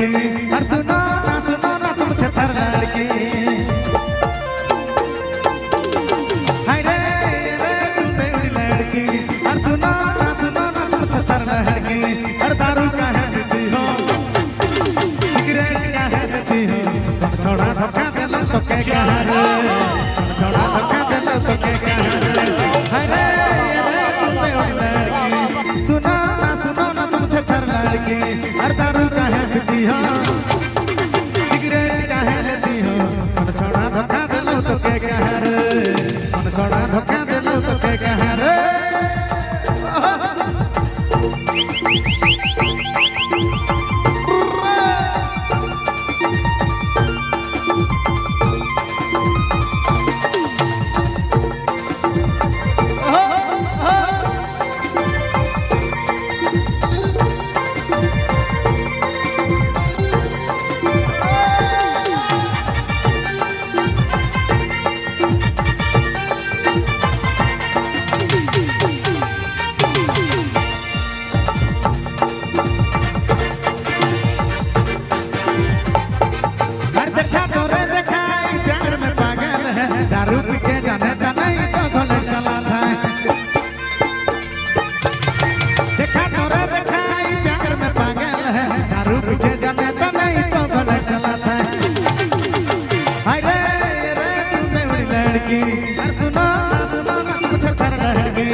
लड़की, और सुनो ना तुम छतर लड़की। हाय रे तुम बेवड़ी लड़की, और सुनो ना तुम छतर लड़की। और दारू का है देती हो, सिगरेट का है देती हो, तुम थोड़ा धोखा दे लो तो क्या कहा रे, तुम थोड़ा धोखा दे लो तो क्या कहा रे। हाय रे तुम बेवड़ी लड़की, सुनो ना तुम छतर लड़की। और दारू का है देती हो, सिगरेट का है लेती हो, तुम थोड़ा धोखा दे लो तो क्या कहा रे, तुम थोड़ा धोखा दे लो तो क्या कहा रे। दारू पी के जाने नहीं तो गले चला था। देखा तोरे देखा प्यार में पागल है, दारू पी के जाने नहीं तो गले चला था। हाय रे तुम बेवड़ी लड़की, और सुनो ना तुम छतर लड़की।